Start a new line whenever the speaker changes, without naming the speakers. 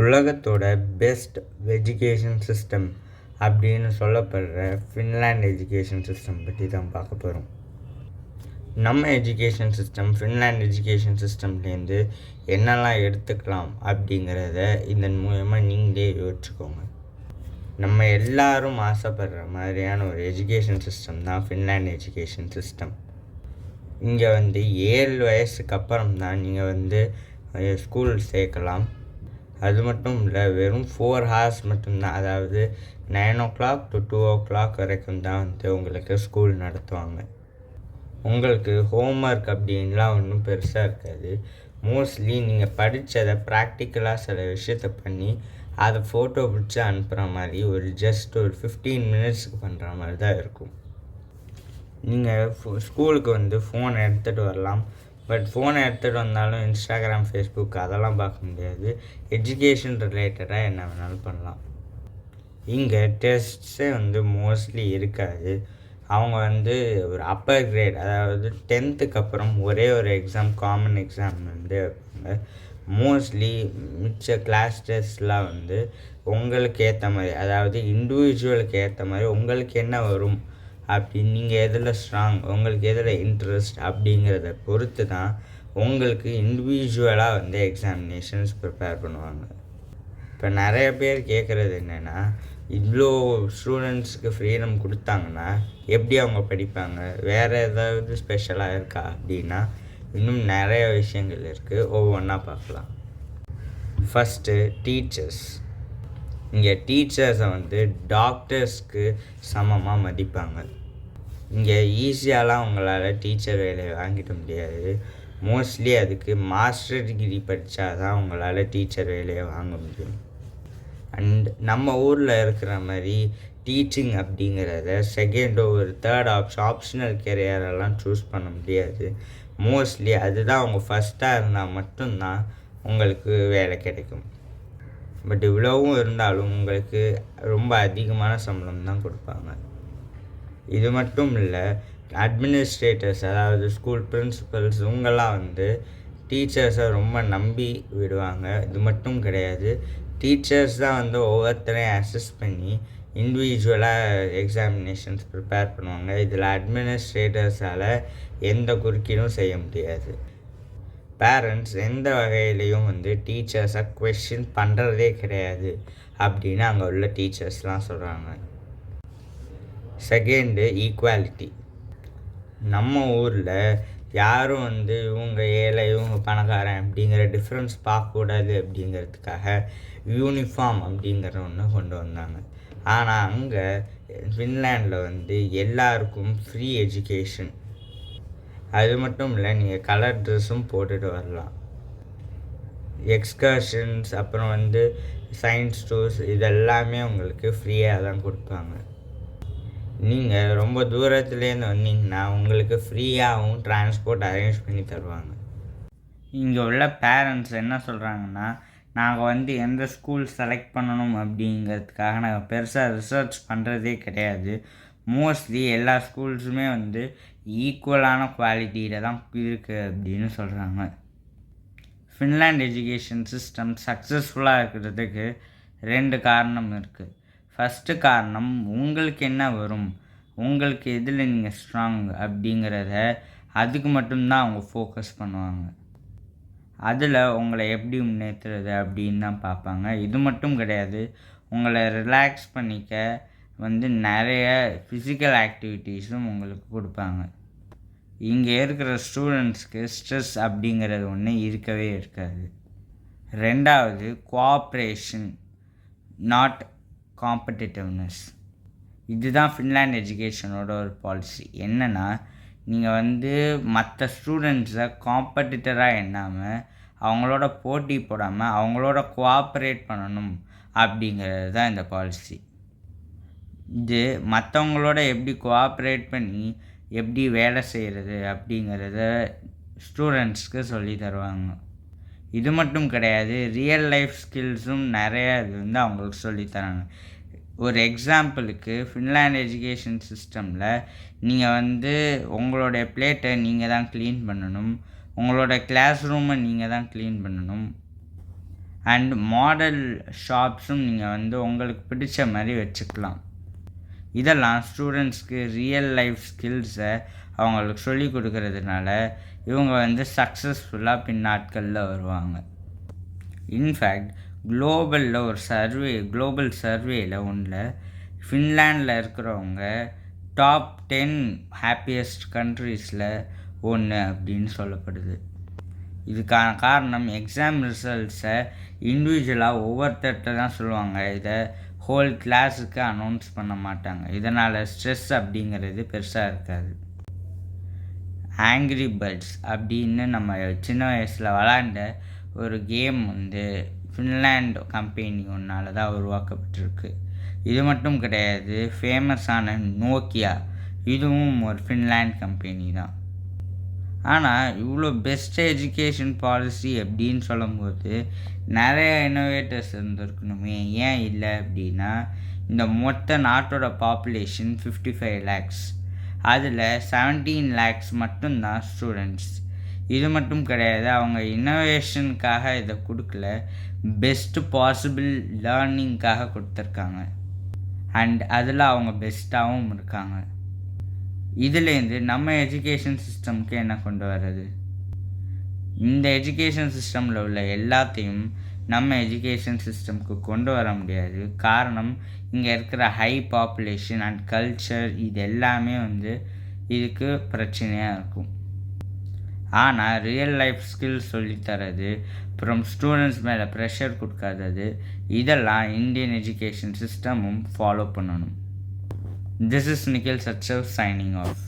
உலகத்தோட best education system அப்படின்னு சொல்லப்படுற ஃபின்லாண்ட் எஜுகேஷன் சிஸ்டம் பற்றி தான் பார்க்க போகிறோம். நம்ம எஜுகேஷன் சிஸ்டம் ஃபின்லாண்ட் எஜுகேஷன் சிஸ்டம்லேருந்து என்னெல்லாம் எடுத்துக்கலாம் அப்படிங்கிறத இதன் மூலமாக நீங்களே யோசிச்சுக்கோங்க. நம்ம எல்லாரும் ஆசைப்படுற மாதிரியான ஒரு எஜுகேஷன் சிஸ்டம் தான் ஃபின்லாண்ட் எஜுகேஷன் சிஸ்டம். இங்கே 7 வயசுக்கு அப்புறம் தான் நீங்கள் ஸ்கூல் சேர்க்கலாம். அது மட்டும் இல்லை, வெறும் 4 hours மட்டும்தான், அதாவது 9 o'clock to 2 o'clock வரைக்கும் தான் உங்களுக்கு ஸ்கூல் நடத்துவாங்க. உங்களுக்கு ஹோம்ஒர்க் அப்படின்லாம் ஒன்றும் பெருசாக இருக்காது. மோஸ்ட்லி நீங்கள் படித்ததை ப்ராக்டிக்கலாக சில விஷயத்த பண்ணி அதை ஃபோட்டோ பிடிச்சி அனுப்புகிற மாதிரி ஒரு 15 minutesக்கு பண்ணுற மாதிரி தான் இருக்கும். நீங்கள் ஸ்கூலுக்கு ஃபோன் எடுத்துகிட்டு வரலாம். பட் ஃபோனை எடுத்துகிட்டு வந்தாலும் இன்ஸ்டாகிராம், ஃபேஸ்புக் அதெல்லாம் பார்க்க முடியாது. எஜுகேஷன் ரிலேட்டடாக என்ன வேணாலும் பண்ணலாம். இங்கே டெஸ்ட்ஸே மோஸ்ட்லி இருக்காது. அவங்க ஒரு அப்பர் கிரேட், அதாவது 10th அப்புறம் ஒரே ஒரு எக்ஸாம், காமன் எக்ஸாம் வைப்பாங்க. மோஸ்ட்லி மிச்ச கிளாஸ் டெஸ்ட்லாம் உங்களுக்கு ஏற்ற மாதிரி, அதாவது இண்டிவிஜுவலுக்கு ஏற்ற மாதிரி உங்களுக்கு என்ன வரும் அப்படி, நீங்கள் எதில் ஸ்ட்ராங், உங்களுக்கு எதில் இன்ட்ரெஸ்ட் அப்படிங்கிறத பொறுத்து தான் உங்களுக்கு இண்டிவிஜுவலாக எக்ஸாமினேஷன்ஸ் ப்ரிப்பேர் பண்ணுவாங்க. இப்போ நிறைய பேர் கேட்குறது என்னென்னா, இவ்வளோ ஸ்டூடெண்ட்ஸுக்கு ஃப்ரீடம் கொடுத்தாங்கன்னா எப்படி அவங்க படிப்பாங்க, வேறு ஏதாவது ஸ்பெஷலாக இருக்கா அப்படின்னா இன்னும் நிறைய விஷயங்கள் இருக்குது. ஒவ்வொன்றா பார்க்கலாம். First teachers. இங்கே டீச்சர்ஸை டாக்டர்ஸ்க்கு சமமாக மதிப்பாங்க. இங்கே ஈஸியாலாம் உங்களால் டீச்சர் வேலையை வாங்கிட முடியாது. மோஸ்ட்லி அதுக்கு மாஸ்டர் டிகிரி படித்தா தான் உங்களால் டீச்சர் வேலையை வாங்க முடியும். அண்ட் நம்ம ஊரில் இருக்கிற மாதிரி டீச்சிங் அப்படிங்கிறத செகண்டோ ஒரு தேர்ட் ஆப்ஷனல் கெரியரெல்லாம் சூஸ் பண்ண முடியாது. மோஸ்ட்லி அதுதான் அவங்க ஃபஸ்ட்டாக இருந்தால் மட்டும்தான் உங்களுக்கு வேலை கிடைக்கும். பட் இவ்வளவும் இருந்தாலும் உங்களுக்கு ரொம்ப அதிகமான சம்பளம் தான் கொடுப்பாங்க. இது மட்டும் இல்லை, அட்மினிஸ்ட்ரேட்டர்ஸ், அதாவது ஸ்கூல் பிரின்சிபல்ஸ், இவங்கெல்லாம் டீச்சர்ஸை ரொம்ப நம்பி விடுவாங்க. இது மட்டும் கிடையாது, டீச்சர்ஸ் தான் ஒவ்வொருத்தரையும் அசஸ் பண்ணி இண்டிவிஜுவலாக எக்ஸாமினேஷன்ஸ் ப்ரிப்பேர் பண்ணுவாங்க. இதில் அட்மினிஸ்ட்ரேட்டர்ஸால் எந்த குறுக்கீடும் செய்ய முடியாது. பேரண்ட்ஸ் எந்த வகையிலையும் டீச்சர்ஸை கொஸ்டின் பண்ணுறதே கிடையாது அப்படின்னு அங்கே உள்ள டீச்சர்ஸ்லாம் சொல்கிறாங்க. Second, equality. நம்ம ஊரில் யாரும் இவங்க ஏழை, இவங்க பணக்காரன் அப்படிங்கிற டிஃப்ரென்ஸ் பார்க்கக்கூடாது அப்படிங்கிறதுக்காக யூனிஃபார்ம் அப்படிங்கிற ஒன்று கொண்டு வந்தாங்க. ஆனால் அங்கே ஃபின்லாண்டில் எல்லாருக்கும் ஃப்ரீ எஜுகேஷன். அது மட்டும் இல்லை, நீங்கள் கலர் ட்ரெஸ்ஸும் போட்டுட்டு வரலாம். எக்ஸ்கர்ஷன்ஸ், அப்புறம் சயின்ஸ் டூர்ஸ், இதெல்லாமே உங்களுக்கு ஃப்ரீயாக தான் கொடுப்பாங்க. நீங்கள் ரொம்ப தூரத்துலேருந்து வந்தீங்கன்னா உங்களுக்கு ஃப்ரீயாகவும் டிரான்ஸ்போர்ட் அரேஞ்ச் பண்ணி தருவாங்க. இங்கே உள்ள பேரண்ட்ஸ் என்ன சொல்கிறாங்கன்னா, நாங்கள் எந்த ஸ்கூல் செலக்ட் பண்ணணும் அப்படிங்கிறதுக்காக நாங்கள் பெருசாக ரிசர்ச் பண்ணுறதே கிடையாது. மோஸ்ட்லி எல்லா ஸ்கூல்ஸுமே ஈக்குவலான குவாலிட்டியில் தான் இருக்குது அப்படின்னு சொல்கிறாங்க. ஃபின்லாண்ட் எஜுகேஷன் சிஸ்டம் சக்ஸஸ்ஃபுல்லாக இருக்கிறதுக்கு 2 காரணம் இருக்குது. ஃபஸ்ட்டு காரணம், உங்களுக்கு என்ன வரும், உங்களுக்கு எதில் நீங்கள் ஸ்ட்ராங் அப்படிங்கிறத அதுக்கு மட்டும்தான் அவங்க ஃபோக்கஸ் பண்ணுவாங்க. அதில் உங்களை எப்படி முன்னேற்றுறது அப்படின்னு தான் பார்ப்பாங்க. இது மட்டும் கிடையாது, உங்களை ரிலாக்ஸ் பண்ணிக்க நிறைய ஃபிசிக்கல் ஆக்டிவிட்டீஸும் உங்களுக்கு கொடுப்பாங்க. இங்கே இருக்கிற ஸ்டூடெண்ட்ஸ்க்கு ஸ்ட்ரெஸ் அப்படிங்கிறது ஒன்று இருக்கவே இருக்காது. 2வது, கோஆப்ரேஷன், நாட் காம்படிட்டிவ்னஸ். இதுதான் ஃபின்லாண்ட் எஜுகேஷனோட ஒரு பாலிசி. என்னென்னா, நீங்கள் மற்ற ஸ்டூடெண்ட்ஸை காம்படிட்டராக எண்ணாமல், அவங்களோட போட்டி போடாமல் அவங்களோட கோஆப்ரேட் பண்ணணும் அப்படிங்கிறது தான் இந்த பாலிசி. இது மற்றவங்களோட எப்படி கோஆப்ரேட் பண்ணி எப்படி வேலை செய்கிறது அப்படிங்கிறத ஸ்டூடெண்ட்ஸ்க்கு சொல்லி தருவாங்க. இது மட்டும் கிடையாது, ரியல் லைஃப் ஸ்கில்ஸும் நிறைய இது அவங்களுக்கு சொல்லித்தராங்க. ஒரு எக்ஸாம்பிளுக்கு, ஃபின்லாண்ட் எஜுகேஷன் சிஸ்டமில் நீங்கள் உங்களுடைய பிளேட்டை நீங்கள் தான் க்ளீன் பண்ணணும், உங்களோட கிளாஸ் ரூமை நீங்கள் தான் க்ளீன் பண்ணணும். அண்ட் மாடல் ஷாப்ஸும் நீங்கள் வந்து உங்களுக்கு பிடிச்ச மாதிரி வச்சுக்கலாம். இதெல்லாம் ஸ்டூடெண்ட்ஸ்க்கு ரியல் லைஃப் ஸ்கில்ஸை அவங்களுக்கு சொல்லி கொடுக்கறதுனால இவங்க வந்து சக்ஸஸ்ஃபுல்லாக பின்னாட்களில் வருவாங்க. இன்ஃபேக்ட் குளோபல் சர்வேயில் ஒன்றில் ஃபின்லாண்டில் இருக்கிறவங்க டாப் 10 ஹாப்பியஸ்ட் கண்ட்ரீஸில் ஒன்று அப்படின்னு சொல்லப்படுது. இதுக்கான காரணம் எக்ஸாம் ரிசல்ட்ஸை இண்டிவிஜுவலாக ஒவ்வொருத்தர்கிட்ட தான் சொல்லுவாங்க. இதை ஹோல் கிளாஸுக்கு அனௌன்ஸ் பண்ண மாட்டாங்க. இதனால் ஸ்ட்ரெஸ் அப்படிங்கிறது பெருசாக இருக்காது. ஆங்க்ரி பேர்ட்ஸ் அப்படின்னு நம்ம சின்ன வயசில் விளாண்ட ஒரு கேம் வந்து ஃபின்லாண்ட் கம்பெனி ஒன்றால் தான் உருவாக்கப்பட்டிருக்கு. இது மட்டும் கிடையாது, ஃபேமஸான நோக்கியா இதுவும் ஒரு ஃபின்லாண்ட் கம்பெனி தான். ஆனால் இவ்வளோ பெஸ்ட் எஜுகேஷன் பாலிசி அப்படின்னு சொல்லும்போது நிறைய இன்னோவேட்டர்ஸ் இருந்திருக்கணுமே, ஏன் இல்லை அப்படின்னா இந்த மொத்த நாட்டோட பாப்புலேஷன் 55 lakhs, அதில் 17 lakhs மட்டும்தான் ஸ்டூடெண்ட்ஸ். இது மட்டும் கிடையாது, அவங்க இன்னோவேஷனுக்காக இதை கொடுக்கல, பெஸ்ட் பாசிபிள் லேர்னிங்காக கொடுத்துருக்காங்க. அண்ட் அதில் அவங்க பெஸ்ட்டாகவும் இருக்காங்க. இதுலேருந்து நம்ம எஜுகேஷன் சிஸ்டம்க்கு என்ன கொண்டு வர்றது? இந்த எஜுகேஷன் சிஸ்டமில் உள்ள எல்லாத்தையும் நம்ம எஜுகேஷன் சிஸ்டம்க்கு கொண்டு வர முடியாது. காரணம், இங்கே இருக்கிற ஹை பாப்புலேஷன் அண்ட் கல்ச்சர் இது எல்லாமே வந்து இதுக்கு பிரச்சனையாக இருக்கும். ஆனால் ரியல் லைஃப் ஸ்கில்ஸ் சொல்லித்தரது, அப்புறம் ஸ்டூடெண்ட்ஸ் மேலே ப்ரெஷர் கொடுக்காதது, இதெல்லாம் இந்தியன் எஜுகேஷன் சிஸ்டமும் ஃபாலோ பண்ணணும். This is Nikhil Satchav signing off.